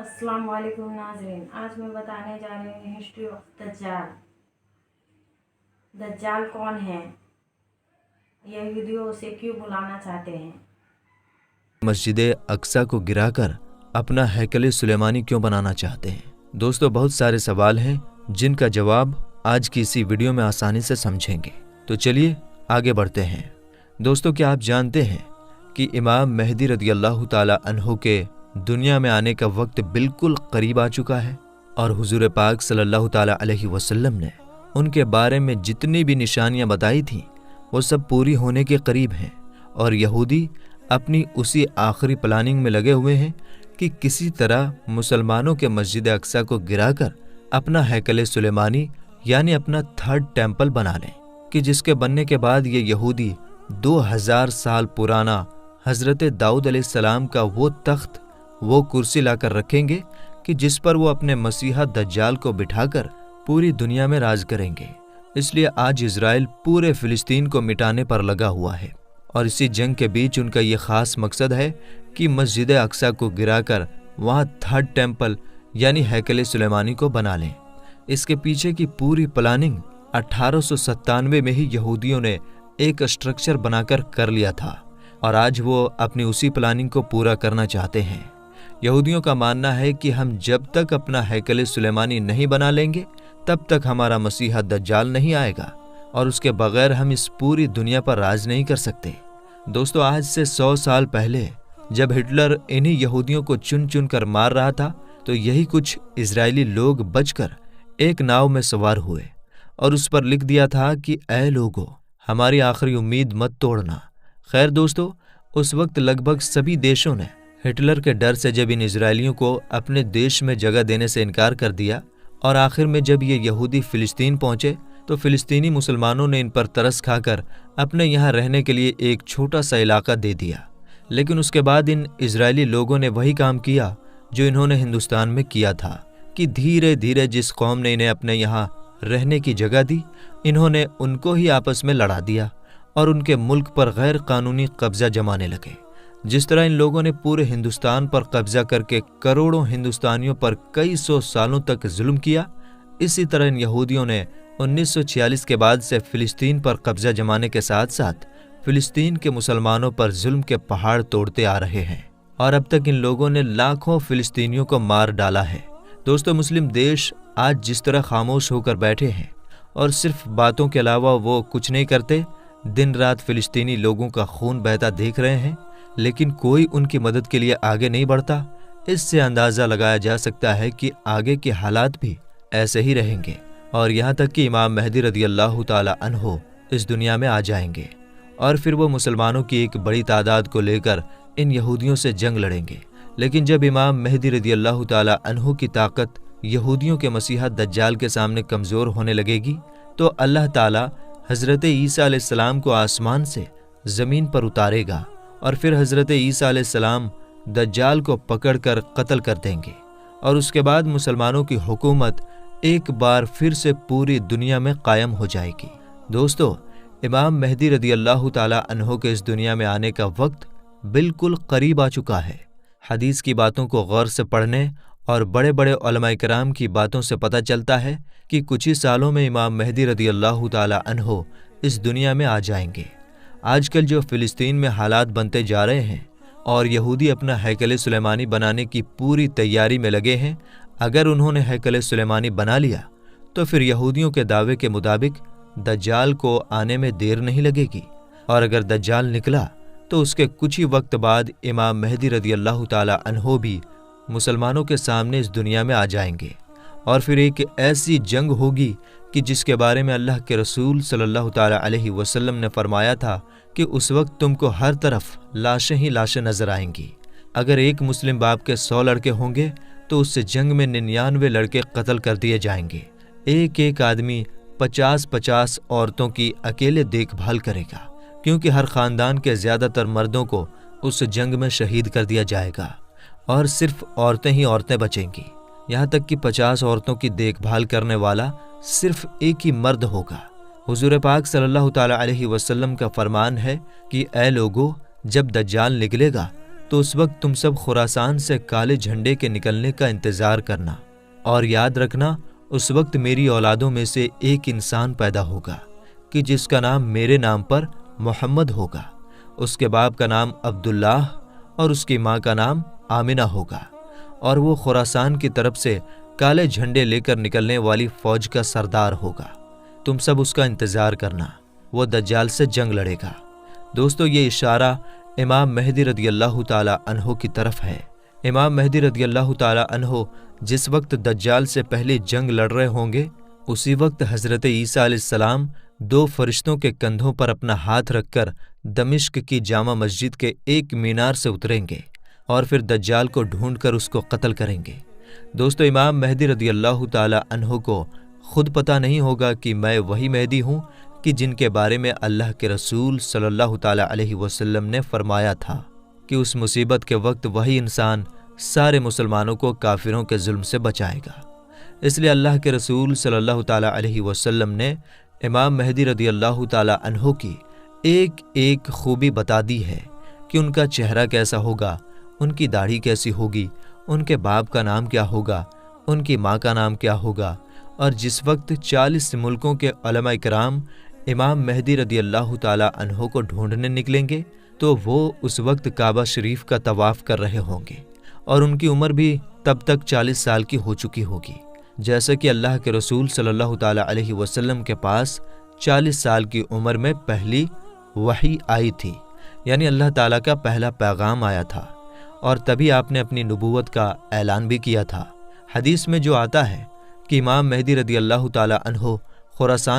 अस्सलाम वालेकुम नाज़रीन, आज मैं बताने जा रही हूँ हिस्ट्री ऑफ दज्जाल। दज्जाल कौन है? यहूदी उसे क्यों बुलाना चाहते हैं? मस्जिद अक्सा को गिराकर अपना हैकल सुलेमानी क्यों बनाना चाहते हैं? दोस्तों, बहुत सारे सवाल हैं जिनका जवाब आज की इसी वीडियो में आसानी से समझेंगे। तो चलिए आगे बढ़ते हैं। दोस्तों, क्या आप जानते हैं कि इमाम मेहदी रज़ी अल्लाह ताला अन्हु के दुनिया में आने का वक्त बिल्कुल करीब आ चुका है और हुजूर पाक सल्लल्लाहु ताला अलैहि वसल्लम ने उनके बारे में जितनी भी निशानियां बताई थीं वो सब पूरी होने के करीब हैं और यहूदी अपनी उसी आखिरी प्लानिंग में लगे हुए हैं कि किसी तरह मुसलमानों के मस्जिद अक्सा को गिराकर अपना हैकल सुलेमानी यानी अपना थर्ड टेम्पल बना लें कि जिसके बनने के बाद ये यहूदी 2000 साल पुराना हज़रत दाऊद अलैहिस्सलाम का वो तख्त, वो कुर्सी लाकर रखेंगे कि जिस पर वो अपने मसीहा दज्जाल को बिठाकर पूरी दुनिया में राज करेंगे। इसलिए आज इजराइल पूरे फिलिस्तीन को मिटाने पर लगा हुआ है और इसी जंग के बीच उनका ये खास मकसद है कि मस्जिद अक्सा को गिराकर वहाँ थर्ड टेम्पल यानी हैकल सुलेमानी को बना लें। इसके पीछे की पूरी प्लानिंग 1897 में ही यहूदियों ने एक स्ट्रक्चर बनाकर कर लिया था और आज वो अपनी उसी प्लानिंग को पूरा करना चाहते हैं। यहूदियों का मानना है कि हम जब तक अपना हैकल सुलेमानी नहीं बना लेंगे तब तक हमारा मसीहा दज्जाल नहीं आएगा और उसके बगैर हम इस पूरी दुनिया पर राज नहीं कर सकते। दोस्तों, आज से 100 साल पहले जब हिटलर इन्हीं यहूदियों को चुन चुन कर मार रहा था तो यही कुछ इजरायली लोग बचकर एक नाव में सवार हुए और उस पर लिख दिया था कि ऐ लोगों, हमारी आखिरी उम्मीद मत तोड़ना। खैर दोस्तों, उस वक्त लगभग सभी देशों ने हिटलर के डर से जब इन इजरायलियों को अपने देश में जगह देने से इनकार कर दिया और आखिर में जब ये यहूदी फिलिस्तीन पहुंचे तो फिलिस्तीनी मुसलमानों ने इन पर तरस खाकर अपने यहाँ रहने के लिए एक छोटा सा इलाका दे दिया। लेकिन उसके बाद इन इजरायली लोगों ने वही काम किया जो इन्होंने हिंदुस्तान में किया था कि धीरे धीरे जिस कौम ने इन्हें अपने यहाँ रहने की जगह दी, इन्होंने उनको ही आपस में लड़ा दिया और उनके मुल्क पर गैर कानूनी कब्जा जमाने लगे। जिस तरह इन लोगों ने पूरे हिंदुस्तान पर कब्जा करके करोड़ों हिंदुस्तानियों पर कई सौ सालों तक जुल्म किया, इसी तरह इन यहूदियों ने 1946 के बाद से फिलिस्तीन पर कब्जा जमाने के साथ साथ फिलिस्तीन के मुसलमानों पर जुल्म के पहाड़ तोड़ते आ रहे हैं और अब तक इन लोगों ने लाखों फिलिस्तीनियों को मार डाला है। दोस्तों, मुस्लिम देश आज जिस तरह खामोश होकर बैठे हैं और सिर्फ बातों के अलावा वो कुछ नहीं करते, दिन रात फिलिस्तीनी लोगों का खून बहता देख रहे हैं, लेकिन कोई उनकी मदद के लिए आगे नहीं बढ़ता, इससे अंदाज़ा लगाया जा सकता है कि आगे के हालात भी ऐसे ही रहेंगे और यहाँ तक कि इमाम मेहदी रज़ी अल्लाह ताला अन्हु इस दुनिया में आ जाएंगे और फिर वो मुसलमानों की एक बड़ी तादाद को लेकर इन यहूदियों से जंग लड़ेंगे। लेकिन जब इमाम मेहदी रज़ी अल्लाह ताला अन्हु की ताकत यहूदियों के मसीहा दज्जाल के सामने कमज़ोर होने लगेगी तो अल्लाह ताला हज़रत ईसा अलैहिस्सलाम को आसमान से ज़मीन पर उतारेगा और फिर हज़रत ईसा अलैहिस्सलाम दज्जाल को पकड़कर कत्ल कर देंगे और उसके बाद मुसलमानों की हुकूमत एक बार फिर से पूरी दुनिया में कायम हो जाएगी। दोस्तों, इमाम मेहदी रज़ी अल्लाह ताला अन्हु के इस दुनिया में आने का वक्त बिल्कुल करीब आ चुका है। हदीस की बातों को गौर से पढ़ने और बड़े बड़े उलमाए किराम की बातों से पता चलता है कि कुछ ही सालों में इमाम मेहदी रज़ी अल्लाह ताला अन्हु इस दुनिया में आ जाएंगे। आजकल जो फिलिस्तीन में हालात बनते जा रहे हैं और यहूदी अपना हैकल सुलेमानी बनाने की पूरी तैयारी में लगे हैं, अगर उन्होंने हैकल सुलेमानी बना लिया तो फिर यहूदियों के दावे के मुताबिक दज्जाल को आने में देर नहीं लगेगी और अगर दज्जाल निकला तो उसके कुछ ही वक्त बाद इमाम मेहदी रज़ी अल्लाह ताला अन्हु भी मुसलमानों के सामने इस दुनिया में आ जाएंगे और फिर एक ऐसी जंग होगी कि जिसके बारे में अल्लाह के रसूल सल्लल्लाहु ताला अलैहि वसल्लम ने फरमाया था कि उस वक्त तुमको हर तरफ लाशें ही लाशें नजर आएंगी। अगर एक मुस्लिम बाप के 100 लड़के होंगे तो उससे जंग में 99 लड़के कत्ल कर दिए जाएंगे। एक एक आदमी 50-50 औरतों की अकेले देखभाल करेगा क्योंकि हर खानदान के ज़्यादातर मर्दों को उस जंग में शहीद कर दिया जाएगा और सिर्फ औरतें ही औरतें बचेंगी। यहाँ तक कि 50 औरतों की देखभाल करने वाला सिर्फ एक ही मर्द होगा। हुजूर पाक सल्लल्लाहु ताला अलैहि वसल्लम का फरमान है कि ऐ लोगों, जब दज्जाल निकलेगा تو اس وقت تم سب خراسان سے کالے جھنڈے کے نکلنے کا انتظار کرنا، اور یاد رکھنا اس وقت میری اولادوں میں سے ایک انسان پیدا ہوگا کہ جس کا نام میرے نام پر محمد ہوگا، اس کے باپ کا نام عبداللہ اور اس کی ماں کا نام آمنہ ہوگا، اور وہ خراسان کی طرف سے کالے جھنڈے لے کر نکلنے والی فوج کا سردار ہوگا۔ تم سب اس کا انتظار کرنا، وہ دجال سے جنگ لڑے گا۔ دوستو، یہ اشارہ امام مہدی رضی اللہ تعالی عنہ کی طرف ہے۔ امام مہدی رضی اللہ تعالی عنہ جس وقت دجال سے پہلے جنگ لڑ رہے ہوں گے، اسی وقت حضرت عیسیٰ علیہ السلام 2 فرشتوں کے کندھوں پر اپنا ہاتھ رکھ کر دمشق کی جامع مسجد کے ایک مینار سے اتریں گے اور پھر دجال کو ڈھونڈ کر اس کو قتل کریں گے۔ دوستو، امام مہدی رضی اللہ تعالی عنہ کو خود پتہ نہیں ہوگا کہ میں وہی مہدی ہوں کہ جن کے بارے میں اللہ کے رسول صلی اللہ تعالی علیہ وسلم نے فرمایا تھا کہ اس مصیبت کے وقت وہی انسان سارے مسلمانوں کو کافروں کے ظلم سے بچائے گا۔ اس لیے اللہ کے رسول صلی اللہ تعالی علیہ وسلم نے امام مہدی رضی اللہ تعالی عنہ کی ایک ایک خوبی بتا دی ہے کہ ان کا چہرہ کیسا ہوگا، ان کی داڑھی کیسی ہوگی، ان کے باپ کا نام کیا ہوگا، ان کی ماں کا نام کیا ہوگا۔ اور جس وقت 40 ملکوں کے علماء کرام امام مہدی رضی اللہ تعالی عنہ کو ڈھونڈنے نکلیں گے تو وہ اس وقت کعبہ شریف کا طواف کر رہے ہوں گے، اور ان کی عمر بھی تب تک 40 سال کی ہو چکی ہوگی، جیسا کہ اللہ کے رسول صلی اللہ تعالی علیہ وسلم کے پاس 40 سال کی عمر میں پہلی وحی آئی تھی، یعنی اللہ تعالیٰ کا پہلا پیغام آیا تھا، اور تبھی آپ نے اپنی نبوت کا اعلان بھی کیا تھا۔ حدیث میں جو آتا ہے کہ امام مہدی رضی اللہ تعالی عنہ خراسان